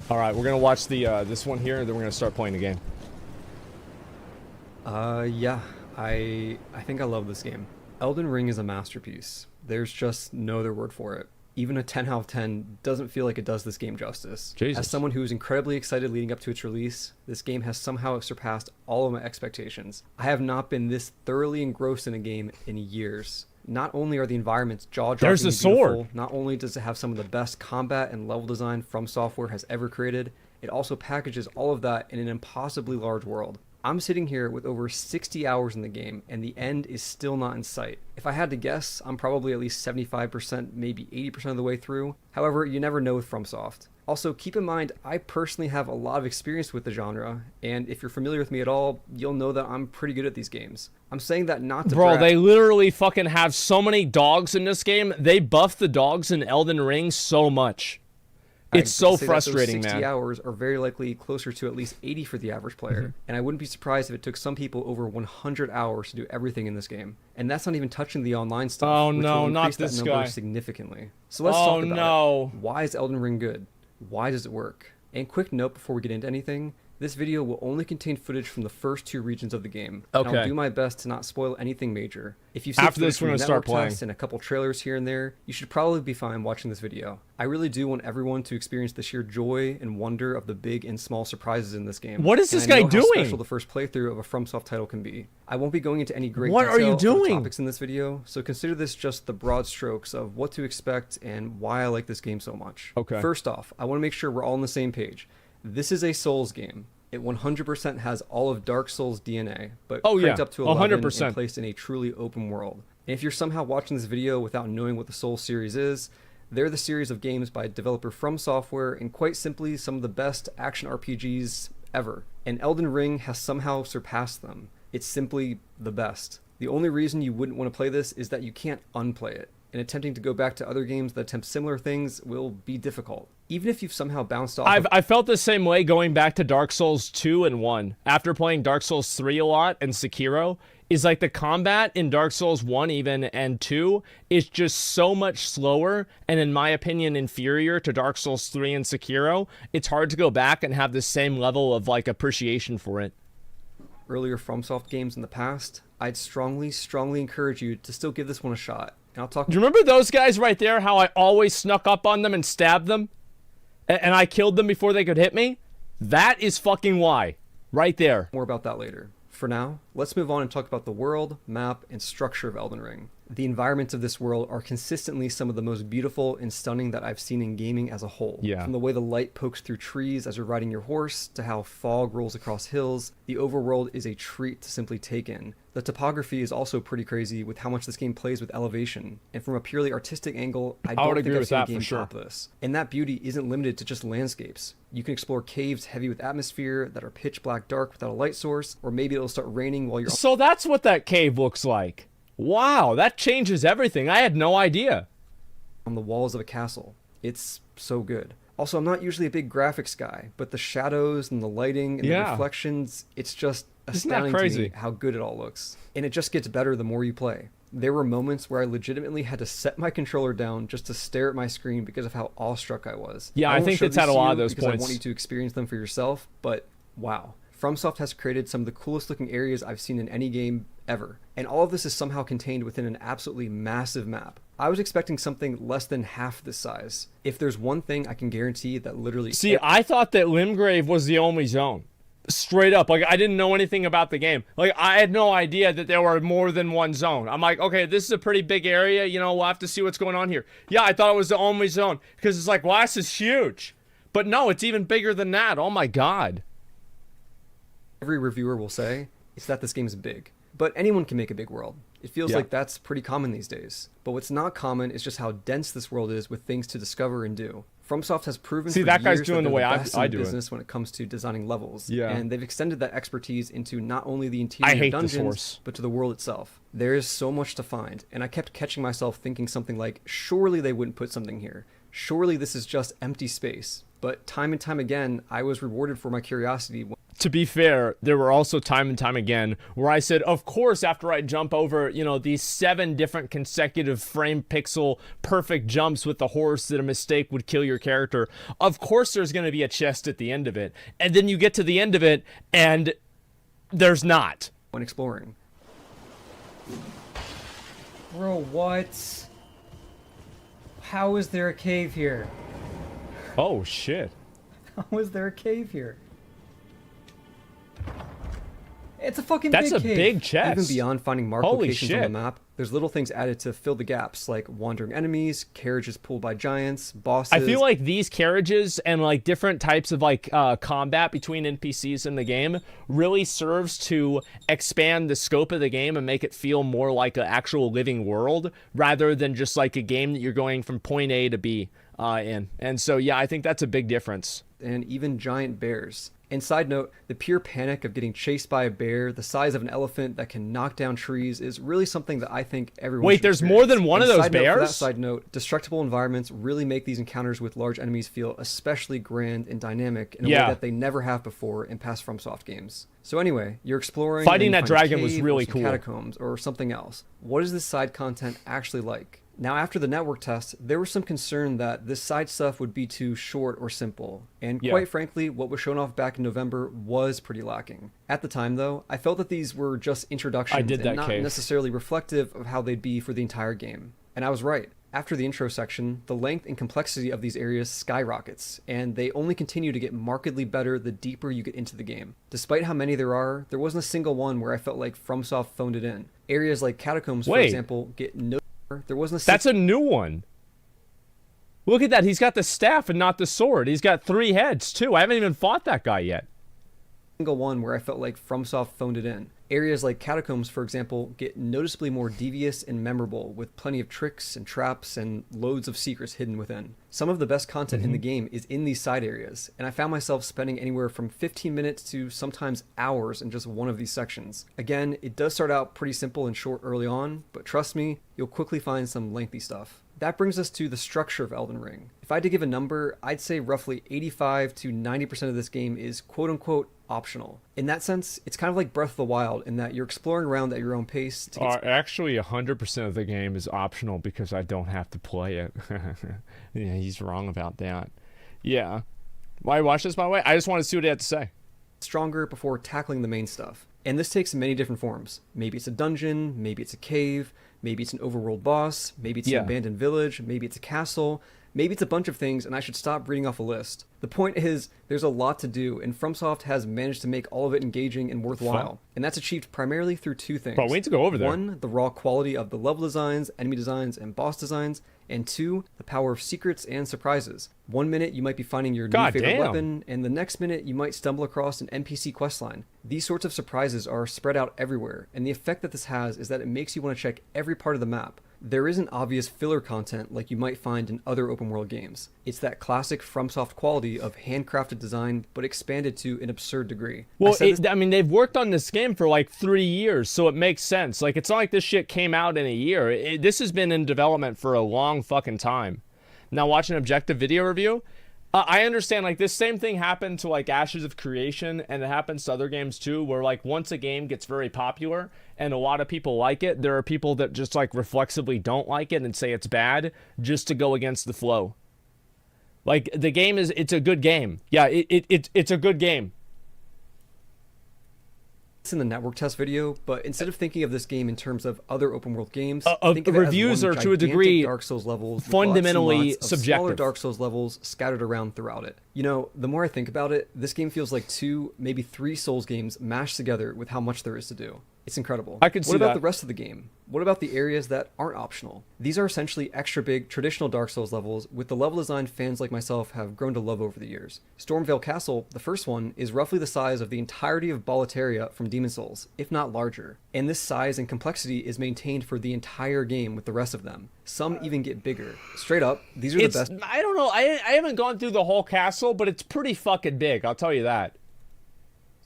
All right, we're gonna watch the this one here, and then we're gonna start playing the game. Yeah, I think I love this game. Elden Ring is a masterpiece. There's just no other word for it. Even a 10 out of 10 doesn't feel like it does this game justice. As Jesus. someone who was incredibly excited leading up to its release, this game has somehow surpassed all of my expectations. I have not been this thoroughly engrossed in a game in years. Not only are the environments There's jaw-droppingly the beautiful, sword. not only does it have some of the best combat and level design From Software has ever created, it also packages all of that in an impossibly large world. I'm sitting here with over 60 hours in the game, and the end is still not in sight. If I had to guess, I'm probably at least 75%, maybe 80% of the way through. However, you never know with FromSoft. Also, keep in mind, I personally have a lot of experience with the genre, and if you're familiar with me at all, you'll know that I'm pretty good at these games. I'm saying that not to Bro, brag. they literally fucking have so many dogs in this game. They buff the dogs in Elden Ring so much. It's so frustrating, those 60 man. hours are very likely closer to at least 80 for the average player, and I wouldn't be surprised if it took some people over 100 hours to do everything in this game. And that's not even touching the online stuff, Oh, which no, will not increase that this number guy. significantly. So let's Oh, talk about no. it. Why is Elden Ring good? Why does it work? And quick note before we get into anything, this video will only contain footage from the first two regions of the game. And Okay. I'll do my best to not spoil anything major. If you've After this, footage we're from gonna start network playing. tests and a couple trailers here and there, you should probably be fine watching this video. I really do want everyone to experience the sheer joy and wonder of the big and small surprises in this game. What is And this I guy know how doing? special the first playthrough of a FromSoft title can be. I won't be going into any great What are you detail for the doing? topics in this video, so consider this just the broad strokes of what to expect and why I like this game so much. Okay. First off, I want to make sure we're all on the same page. This is a Souls game. It 100% has all of Dark Souls DNA, but Oh, cranked yeah, up to 11 100%. and placed in a truly open world. And if you're somehow watching this video without knowing what the Souls series is, they're the series of games by developer From Software, and quite simply some of the best action RPGs ever. And Elden Ring has somehow surpassed them. It's simply the best. The only reason you wouldn't want to play this is that you can't unplay it, and attempting to go back to other games that attempt similar things will be difficult. Even if you've somehow bounced off I felt the same way going back to Dark Souls 2 and 1. After playing Dark Souls 3 a lot and Sekiro, is like the combat in Dark Souls 1 even and 2 is just so much slower and in my opinion inferior to Dark Souls 3 and Sekiro. It's hard to go back and have the same level of like appreciation for it. earlier FromSoft games in the past, I'd strongly encourage you to still give this one a shot. And I'll talk Do you remember those guys right there, how I always snuck up on them and stabbed them? And I killed them before they could hit me? That is fucking why. Right there. more about that later. For now, let's move on and talk about the world, map, and structure of Elden Ring. The environments of this world are consistently some of the most beautiful and stunning that I've seen in gaming as a whole. Yeah. From the way the light pokes through trees as you're riding your horse, to how fog rolls across hills, the overworld is a treat to simply take in. The topography is also pretty crazy with how much this game plays with elevation, and from a purely artistic angle, I would don't agree think I've with seen a that for game sure. top this. And that beauty isn't limited to just landscapes. You can explore caves heavy with atmosphere that are pitch black dark without a light source, or maybe it'll start raining while you're So that's what that cave looks like. Wow, that changes everything. I had no idea. on the walls of a castle. It's so good. Also, I'm not usually a big graphics guy, but the shadows and the lighting and the Yeah. reflections, it's just Isn't that astounding to crazy? me how good it all looks. And it just gets better the more you play. There were moments where I legitimately had to set my controller down just to stare at my screen because of how awestruck I was. Yeah, I won't think show it's had these a to lot you of those because I points. want you to experience them for yourself, but wow. FromSoft has created some of the coolest looking areas I've seen in any game ever, and all of this is somehow contained within an absolutely massive map. I was expecting something less than half this size. If there's one thing I can guarantee that literally See, I thought that Limgrave was the only zone. Straight up. Like, I didn't know anything about the game. Like, I had no idea that there were more than one zone. I'm like, okay, this is a pretty big area. You know, we'll have to see what's going on here. Yeah, I thought it was the only zone. Because it's like, wow, this is huge. But no, it's even bigger than that. Oh my god. every reviewer will say is that this game is big. But anyone can make a big world. It feels Yeah. like that's pretty common these days. But what's not common is just how dense this world is with things to discover and do. FromSoft has proven See, for that guy's years doing that the way they're I- best I in do it. business when it comes to designing levels. Yeah. And they've extended that expertise into not only the I interior hate this dungeons, horse. but to the world itself. There is so much to find, and I kept catching myself thinking something like, surely they wouldn't put something here. Surely this is just empty space. But time and time again, I was rewarded for my curiosity. to be fair, there were also time and time again where I said, of course, after I jump over, these 7 different consecutive frame pixel perfect jumps with the horse that a mistake would kill your character, of course there's going to be a chest at the end of it. And then you get to the end of it, and there's not. When exploring. Bro, what? How is there a cave here? Oh, shit. How is there a cave here? It's a fucking That's big a cave. big chest. Even beyond finding marked Holy locations shit. on the map, there's little things added to fill the gaps, like wandering enemies, carriages pulled by giants, bosses. I feel like these carriages and like different types of like combat between NPCs in the game really serves to expand the scope of the game and make it feel more like an actual living world rather than just like a game that you're going from point A to B in. And so, yeah, I think that's a big difference. And even giant bears. And side note, the pure panic of getting chased by a bear the size of an elephant that can knock down trees is really something that I think everyone Wait, should there's experience. more than one And of those side note, for bears? that side note, destructible environments really make these encounters with large enemies feel especially grand and dynamic in a way that they never have before in past FromSoft games. So anyway, you're exploring. Fighting and that you find a dragon was cave or really some cool. Catacombs or something else. What is this side content actually like? Now, after the network test, there was some concern that this side stuff would be too short or simple. And quite frankly, what was shown off back in November was pretty lacking. At the time, though, I felt that these were just introductions and not necessarily reflective of how they'd be for the entire game. And I was right. After the intro section, the length and complexity of these areas skyrockets, and they only continue to get markedly better the deeper you get into the game. Despite how many there are, there wasn't a single one where I felt like FromSoft phoned it in. Areas like Catacombs, for example, get no... There wasn't a That's a new one. Look at that. He's got the staff and not the sword. He's got 3 heads, too. I haven't even fought that guy yet. Single one where I felt like FromSoft phoned it in. Areas like Catacombs, for example, get noticeably more devious and memorable, with plenty of tricks and traps and loads of secrets hidden within. Some of the best content in the game is in these side areas, and I found myself spending anywhere from 15 minutes to sometimes hours in just one of these sections. Again, it does start out pretty simple and short early on, but trust me, you'll quickly find some lengthy stuff. That brings us to the structure of Elden Ring. If I had to give a number, I'd say roughly 85 to 90% of this game is quote-unquote optional. In that sense, it's kind of like Breath of the Wild in that you're exploring around at your own pace. Actually, 100% of the game is optional because I don't have to play it. Yeah, he's wrong about that. Yeah. Why watch this, by the way? I just want to see what he had to say. Stronger before tackling the main stuff. And this takes many different forms. Maybe it's a dungeon, maybe it's a cave, maybe it's an overworld boss, maybe it's an abandoned village, maybe it's a castle, maybe it's a bunch of things, and I should stop reading off a list. The point is, there's a lot to do, and FromSoft has managed to make all of it engaging and worthwhile. And that's achieved primarily through 2 things. But we need to go over there. 1, the raw quality of the level designs, enemy designs, and boss designs, and 2, the power of secrets and surprises. 1 minute you might be finding your new favorite weapon, and the next minute you might stumble across an NPC questline. These sorts of surprises are spread out everywhere, and the effect that this has is that it makes you want to check every part of the map. There isn't obvious filler content like you might find in other open world games. It's that classic FromSoft quality of handcrafted design, but expanded to an absurd degree. Well, I mean, they've worked on this game for like 3 years, so it makes sense. Like, it's not like this shit came out in a year. This has been in development for a long fucking time. Now, watch an objective video review. I understand, like, this same thing happened to, like, Ashes of Creation, and it happens to other games, too, where, like, once a game gets very popular and a lot of people like it, there are people that just, like, reflexively don't like it and say it's bad just to go against the flow. Like, the game it's a good game. Yeah, it's a good game. In the network test video, but instead of thinking of this game in terms of other open world games, think of reviews are to a degree Dark Souls levels fundamentally of subjective. Smaller Dark Souls levels scattered around throughout it. You know, the more I think about it, this game feels like 2, maybe 3 Souls games mashed together with how much there is to do. It's incredible. I could see What about that. the rest of the game? What about the areas that aren't optional? These are essentially extra big traditional Dark Souls levels with the level design fans like myself have grown to love over the years. Stormveil Castle, the first one, is roughly the size of the entirety of Boletaria from Demon's Souls, if not larger. And this size and complexity is maintained for the entire game with the rest of them. Some even get bigger. Straight up, these are the best. I don't know. I haven't gone through the whole castle, but it's pretty fucking big. I'll tell you that.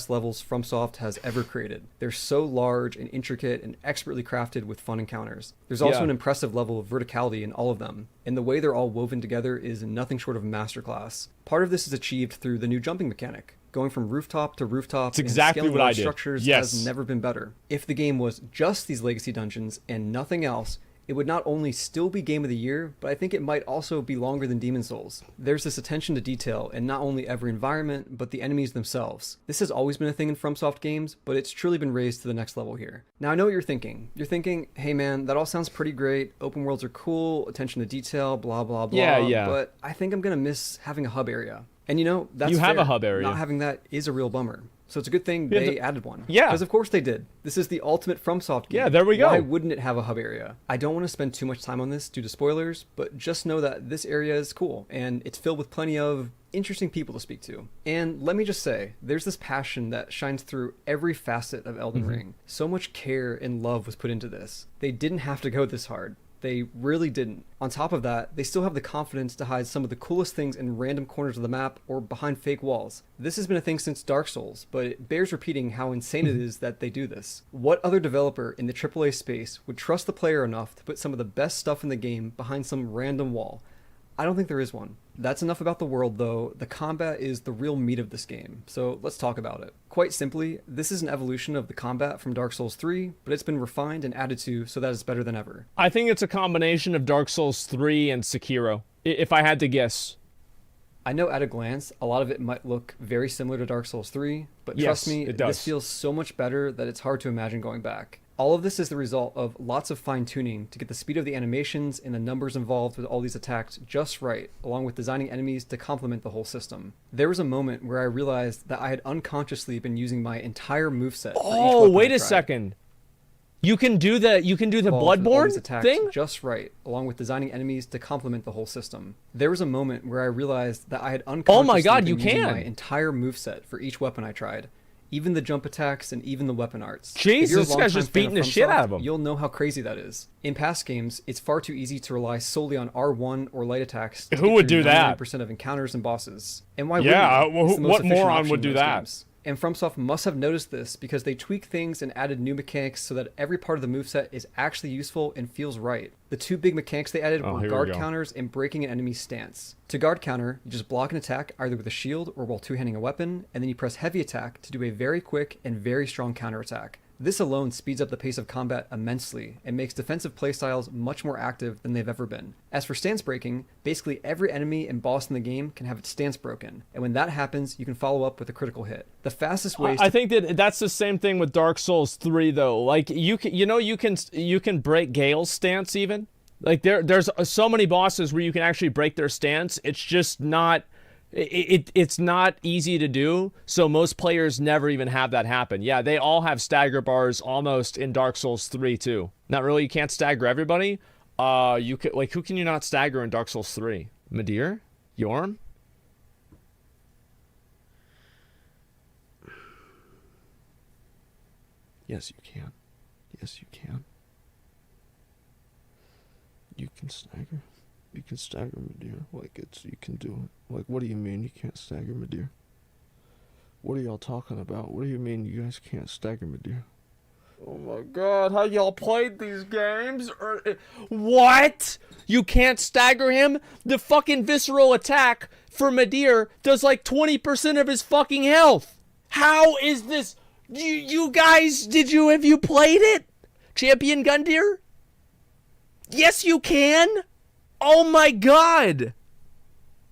Levels FromSoft has ever created. They're so large and intricate and expertly crafted with fun encounters. There's also an impressive level of verticality in all of them, and the way they're all woven together is nothing short of a masterclass. Part of this is achieved through the new jumping mechanic. going from rooftop to rooftop. It's exactly and scaling what I large did. structures Yes. has never been better. If the game was just these legacy dungeons and nothing else, it would not only still be Game of the Year, but I think it might also be longer than Demon's Souls. There's this attention to detail in not only every environment, but the enemies themselves. This has always been a thing in FromSoft games, but it's truly been raised to the next level here. Now I know what you're thinking. You're thinking, hey man, that all sounds pretty great, open worlds are cool, attention to detail, blah blah blah, Yeah. but I think I'm gonna miss having a hub area. And you know, that's You have fair. a hub area. Not having that is a real bummer. So it's a good thing Yeah, they added one. Yeah. Because of course they did. This is the ultimate FromSoft game. Yeah, there we go. Why wouldn't it have a hub area? I don't want to spend too much time on this due to spoilers, but just know that this area is cool and it's filled with plenty of interesting people to speak to. And let me just say, there's this passion that shines through every facet of Elden Ring. So much care and love was put into this. They didn't have to go this hard. They really didn't. On top of that, they still have the confidence to hide some of the coolest things in random corners of the map or behind fake walls. This has been a thing since Dark Souls, but it bears repeating how insane it is that they do this. What other developer in the AAA space would trust the player enough to put some of the best stuff in the game behind some random wall? I don't think there is one. That's enough about the world though. The combat is the real meat of this game, so let's talk about it. Quite simply, this is an evolution of the combat from Dark Souls 3, but it's been refined and added to so that it's better than ever. I think it's a combination of Dark Souls 3 and Sekiro, if I had to guess. I know at a glance, a lot of it might look very similar to Dark Souls 3, but Yes, trust me, it does. this feels so much better that it's hard to imagine going back. All of this is the result of lots of fine-tuning to get the speed of the animations and the numbers involved with all these attacks just right, along with designing enemies to complement the whole system. There was a moment where I realized that I had unconsciously been using my entire moveset for each Oh, weapon wait I a tried. second. You can do the Involved with all these Bloodborne attacks thing? just right, along with designing enemies to complement the whole system. There was a moment where I realized that I had unconsciously Oh my God, been you using can. my entire moveset for each weapon I tried. Even the jump attacks and even the weapon arts. Jeez, If you're a this guy's longtime just fan beating the of shit FromSoft, out of him. You'll know how crazy that is. In past games, it's far too easy to rely solely on R1 or light attacks. To Who get would through do that? 99% of encounters and bosses. And why Yeah, wouldn't you? well, It's the most what efficient moron option would do in those that? games. And FromSoft must have noticed this because they tweaked things and added new mechanics so that every part of the moveset is actually useful and feels right. The two big mechanics they added Oh, were here we guard go. counters and breaking an enemy's stance. To guard counter, you just block an attack either with a shield or while two-handing a weapon, and then you press heavy attack to do a very quick and very strong counterattack. This alone speeds up the pace of combat immensely and makes defensive playstyles much more active than they've ever been. As for stance breaking, basically every enemy and boss in the game can have its stance broken, and when that happens, you can follow up with a critical hit. The fastest way I think that's the same thing with Dark Souls 3 though. Like you can break Gale's stance even. Like there's so many bosses where you can actually break their stance. It's just not it's not easy to do, so most players never even have that happen. Yeah, they all have stagger bars almost in Dark Souls 3 too. Not really, you can't stagger everybody. You could, like, who can you not stagger in Dark Souls 3? Midir? Yorm? Yes, you can. Yes, you can. You can stagger. You can stagger Midir. Like, you can do it. Like, what do you mean you can't stagger Midir? What are y'all talking about? What do you mean you guys can't stagger Midir? Oh my God, how y'all played these games? What? You can't stagger him? The fucking visceral attack for Midir does like 20% of his fucking health. How is this? You guys, have you played it? Champion Gundyr? Yes, you can. Oh my God.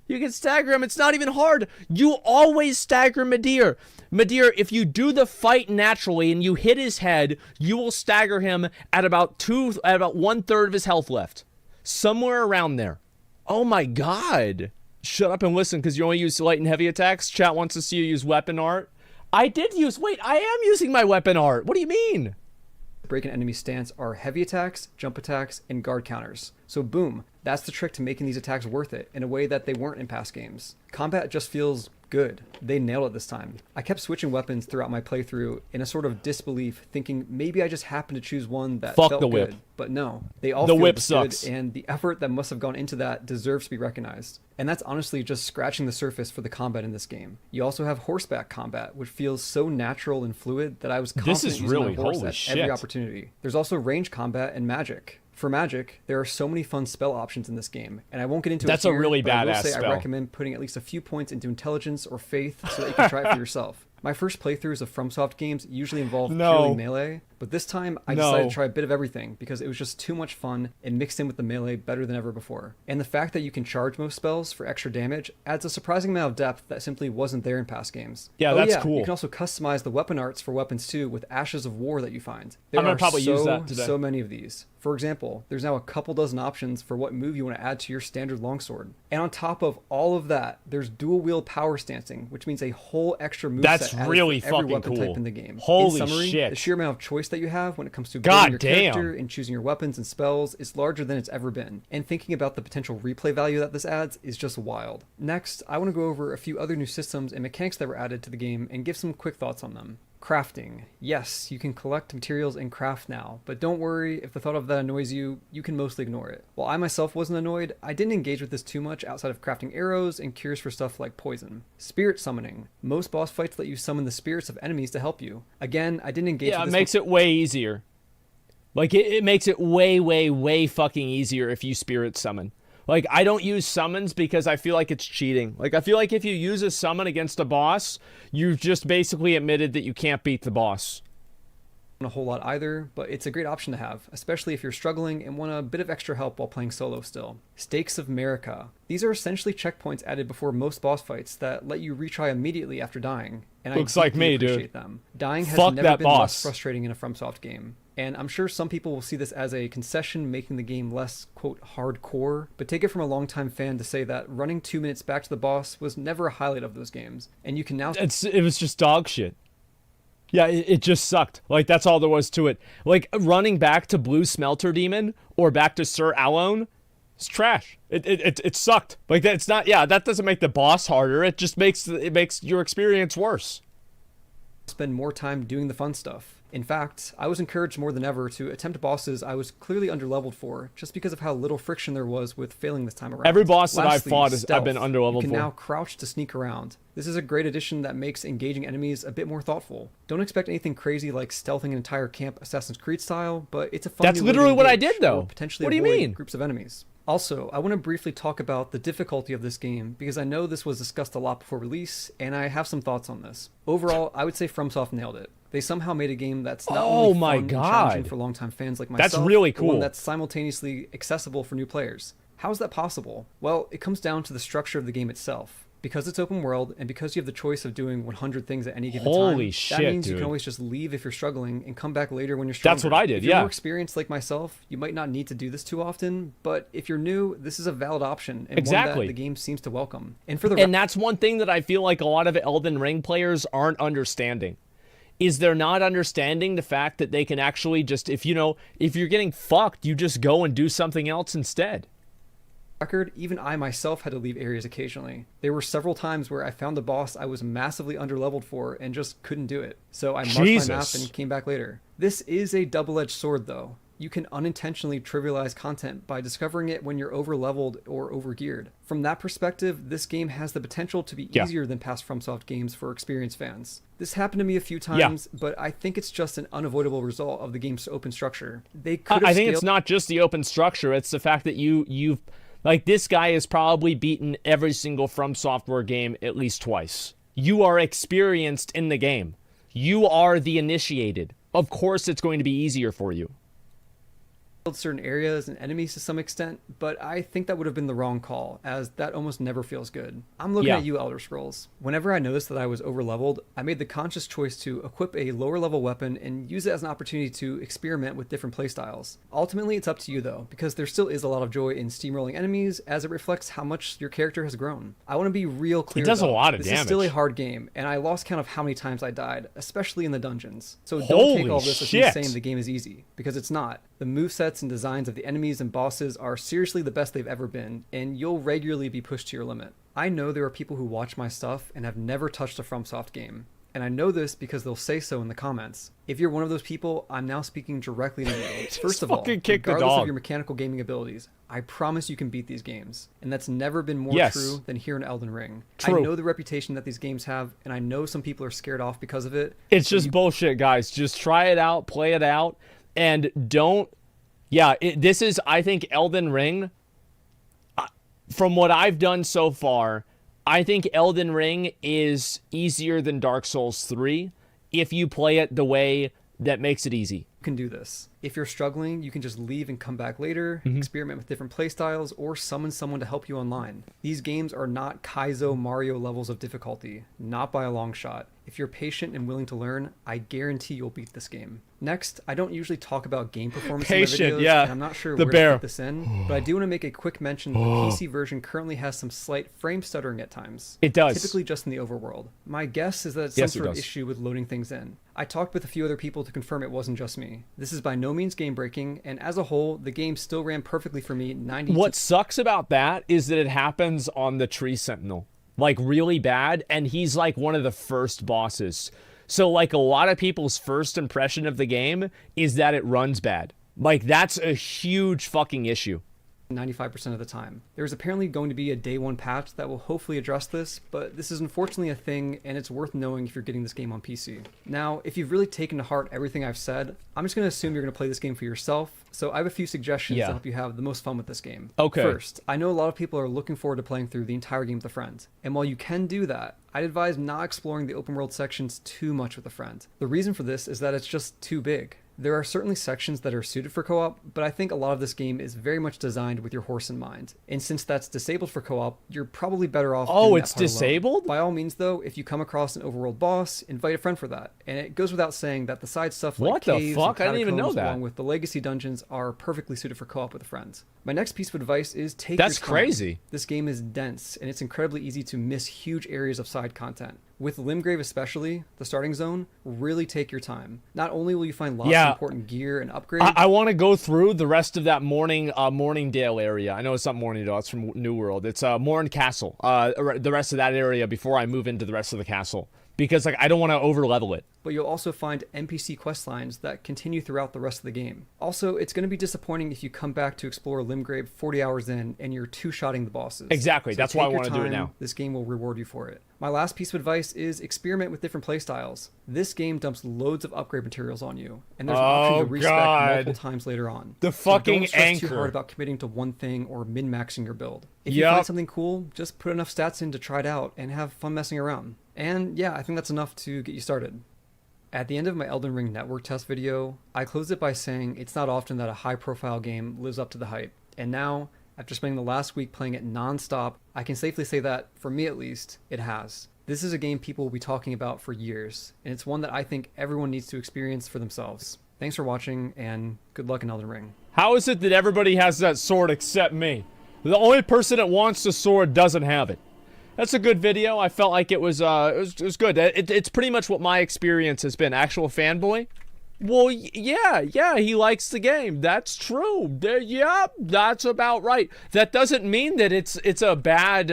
You can stagger him. It's not even hard. You always stagger Midir. Midir, if you do the fight naturally and you hit his head, you will stagger him at about 1/3 of his health left. Somewhere around there. Oh my God. Shut up and listen, because you only use light and heavy attacks. Chat wants to see you use weapon art. I am using my weapon art. What do you mean? break an enemy's stance are heavy attacks, jump attacks, and guard counters. So boom, that's the trick to making these attacks worth it in a way that they weren't in past games. Combat just feels good. They nailed it this time. I kept switching weapons throughout my playthrough in a sort of disbelief, thinking maybe I just happened to choose one that Fuck felt the whip. good. But no, they all The feel whip good, sucks. and the effort that must have gone into that deserves to be recognized. And that's honestly just scratching the surface for the combat in this game. You also have horseback combat, which feels so natural and fluid that I was confident is using really- my horse holy at shit. every opportunity. There's also range combat and magic. For magic, there are so many fun spell options in this game, and I won't get into That's it a here, really but I will badass say spell. I recommend putting at least a few points into intelligence or faith so that you can try it for yourself. My first playthroughs of FromSoft games usually involve purely melee, but this time I decided to try a bit of everything because it was just too much fun and mixed in with the melee better than ever before. And the fact that you can charge most spells for extra damage adds a surprising amount of depth that simply wasn't there in past games. Yeah, that's cool. You can also customize the weapon arts for weapons too with Ashes of War that you find. There I'm gonna are probably use that today. so many of these. For example, there's now a couple dozen options for what move you want to add to your standard longsword. And on top of all of that, there's dual wield power stancing, which means a whole extra move That's set added really for every fucking weapon cool. type in the game. Holy in summary, shit. The sheer amount of choice that you have when it comes to God building your damn. character and choosing your weapons and spells is larger than it's ever been. And thinking about the potential replay value that this adds is just wild. Next, I want to go over a few other new systems and mechanics that were added to the game and give some quick thoughts on them. Crafting. Yes, you can collect materials and craft now, but don't worry, if the thought of that annoys you, you can mostly ignore it. While I myself wasn't annoyed, I didn't engage with this too much outside of crafting arrows and cures for stuff like poison. Spirit summoning. Most boss fights let you summon the spirits of enemies to help you. Again, I didn't engage with Yeah, this. it makes it way easier. Like, it makes it way, way, way fucking easier if you spirit summon. Like, I don't use summons because I feel like it's cheating. Like, I feel like if you use a summon against a boss, you've just basically admitted that you can't beat the boss. A whole lot either, but it's a great option to have, especially if you're struggling and want a bit of extra help while playing solo still. Stakes of America. These are essentially checkpoints added before most boss fights that let you retry immediately after dying. And Looks I like me, appreciate dude. them. Dying has Fuck never that been less boss. frustrating in a FromSoft game. And I'm sure some people will see this as a concession, making the game less, quote, hardcore, but take it from a longtime fan to say that running 2 minutes back to the boss was never a highlight of those games. And you can now... It was just dog shit. Yeah, it just sucked. Like, that's all there was to it. Like, running back to Blue Smelter Demon or back to Sir Alone, it's trash. It sucked. Like, that's not... Yeah, that doesn't make the boss harder. It just makes your experience worse. Spend more time doing the fun stuff. In fact, I was encouraged more than ever to attempt bosses I was clearly underleveled for, just because of how little friction there was with failing this time around. Every boss that I've Lastly, fought I've been stealth. underleveled You can for. now crouch to sneak around. This is a great addition that makes engaging enemies a bit more thoughtful. Don't expect anything crazy like stealthing an entire camp Assassin's Creed style, but it's a fun That's new way to literally what I engage did, though. or potentially What do you avoid mean? groups of enemies. Also, I want to briefly talk about the difficulty of this game because I know this was discussed a lot before release, and I have some thoughts on this. Overall, I would say FromSoft nailed it. They somehow made a game that's not only fun my and challenging God. for longtime fans like myself, That's really but one cool. that's simultaneously accessible for new players. How is that possible? Well, it comes down to the structure of the game itself. Because it's open world, and because you have the choice of doing 100 things at any given time, Holy shit, that means you dude. can always just leave if you're struggling and come back later when you're stronger. That's what I did, If you're yeah. more experienced like myself, you might not need to do this too often, but if you're new, this is a valid option and one Exactly. that the game seems to welcome. And for the And that's one thing that I feel like a lot of Elden Ring players aren't understanding. Is they're not understanding the fact that they can actually just, if you're getting fucked, you just go and do something else instead. record, even I myself had to leave areas occasionally. There were several times where I found a boss I was massively underleveled for and just couldn't do it. So I marked my map Jesus. and came back later. This is a double-edged sword though. You can unintentionally trivialize content by discovering it when you're overleveled or overgeared. From that perspective, this game has the potential to be Yeah. easier than past FromSoft games for experienced fans. This happened to me a few times, but I think it's just an unavoidable result of the game's open structure. They could have I think scaled it's not just the open structure, it's the fact that you've like, this guy has probably beaten every single From Software game at least twice. You are experienced in the game. You are the initiated. Of course it's going to be easier for you. certain areas and enemies to some extent, but I think that would have been the wrong call, as that almost never feels good. I'm looking Yeah. at you, Elder Scrolls. Whenever I noticed that I was overleveled, I made the conscious choice to equip a lower level weapon and use it as an opportunity to experiment with different playstyles. Ultimately, it's up to you though, because there still is a lot of joy in steamrolling enemies, as it reflects how much your character has grown. I want to be real clear. It does a though. lot of This is still a damage. hard game, and I lost count of how many times I died, especially in the dungeons. So don't Holy take all this as me shit. saying the game is easy, because it's not. The movesets and designs of the enemies and bosses are seriously the best they've ever been, and you'll regularly be pushed to your limit. I know there are people who watch my stuff and have never touched a FromSoft game, and I know this because they'll say so in the comments. If you're one of those people, I'm now speaking directly to you. First of all, fucking kick the regardless dog. of your mechanical gaming abilities, I promise you can beat these games, and that's never been more Yes. true than here in Elden Ring. True. I know the reputation that these games have, and I know some people are scared off because of it. It's just bullshit, guys. Just try it out, play it out, and don't Yeah, this is, I think, Elden Ring. From what I've done so far, I think Elden Ring is easier than Dark Souls 3 if you play it the way that makes it easy. Can do this. If you're struggling, you can just leave and come back later, experiment with different playstyles, or summon someone to help you online. These games are not Kaizo Mario levels of difficulty, not by a long shot. If you're patient and willing to learn, I guarantee you'll beat this game. Next, I don't usually talk about game performance in my videos, and I'm not sure where to put this in, but I do want to make a quick mention that the PC version currently has some slight frame stuttering at times. It does. Typically just in the overworld. My guess is that it's some sort of issue with loading things in. I talked with a few other people to confirm it wasn't just me. This is by no means game breaking, and as a whole, the game still ran perfectly for me. What sucks about that is that it happens on the Tree Sentinel, like really bad, and he's like one of the first bosses. So like a lot of people's first impression of the game is that it runs bad. Like that's a huge fucking issue. 95% of the time. There's apparently going to be a day one patch that will hopefully address this, but this is unfortunately a thing, and it's worth knowing if you're getting this game on PC. Now, if you've really taken to heart everything I've said, I'm just going to assume you're going to play this game for yourself, so I have a few suggestions to help you have the most fun with this game. Okay. First, I know a lot of people are looking forward to playing through the entire game with a friend, and while you can do that, I'd advise not exploring the open world sections too much with a friend. The reason for this is that it's just too big. There are certainly sections that are suited for co-op, but I think a lot of this game is very much designed with your horse in mind. And since that's disabled for co-op, you're probably better off doing that it's part alone. disabled? By all means, though, if you come across an overworld boss, invite a friend for that. And it goes without saying that the side stuff like caves and I didn't even know catacombs, that. along with the legacy dungeons, are perfectly suited for co-op with a friend. My next piece of advice is take your time. That's crazy. This game is dense, and it's incredibly easy to miss huge areas of side content. With Limgrave especially, the starting zone, really take your time. Not only will you find lots of important gear and upgrades. I want to go through the rest of that Morningdale area. I know it's not Morningdale, it's from New World. It's Morn Castle, the rest of that area before I move into the rest of the castle. Because like I don't want to overlevel it. But you'll also find NPC quest lines that continue throughout the rest of the game. Also, it's going to be disappointing if you come back to explore Limgrave 40 hours in and you're two-shotting the bosses. Exactly, so that's why I want to do it now. This game will reward you for it. My last piece of advice is experiment with different playstyles. This game dumps loads of upgrade materials on you, and there's an option to respec multiple times later on. The fucking don't stress anchor. too hard about committing to one thing or min-maxing your build. If you find something cool, just put enough stats in to try it out and have fun messing around. And yeah, I think that's enough to get you started. At the end of my Elden Ring network test video, I closed it by saying it's not often that a high-profile game lives up to the hype. And now, after spending the last week playing it non-stop, I can safely say that, for me at least, it has. This is a game people will be talking about for years, and it's one that I think everyone needs to experience for themselves. Thanks for watching, and good luck in Elden Ring. How is it that everybody has that sword except me? The only person that wants the sword doesn't have it. That's a good video. I felt like it was good. It's pretty much what my experience has been. Actual fanboy? Well, yeah, he likes the game. That's true. Yeah, that's about right. That doesn't mean that it's a bad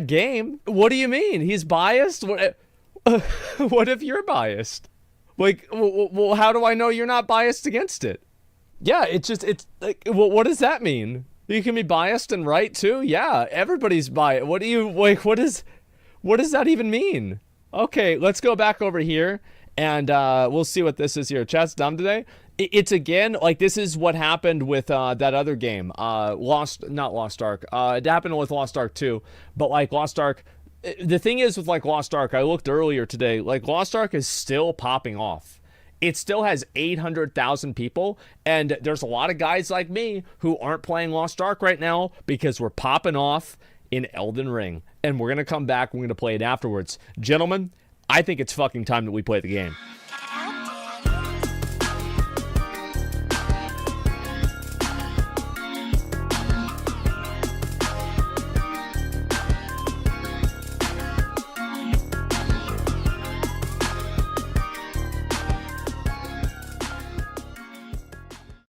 game. What do you mean? He's biased? What if you're biased? Like, well, how do I know you're not biased against it? Yeah, it's like, well, what does that mean? You can be biased and right too? Yeah, everybody's biased. What does that even mean? Okay, let's go back over here and we'll see what this is here. Chat's dumb today. It's again, like this is what happened with that other game, not Lost Ark. It happened with Lost Ark 2, but like Lost Ark, the thing is with like Lost Ark, I looked earlier today, like Lost Ark is still popping off. It still has 800,000 people, and there's a lot of guys like me who aren't playing Lost Ark right now because we're popping off in Elden Ring. And we're going to come back, we're going to play it afterwards. Gentlemen, I think it's fucking time that we play the game.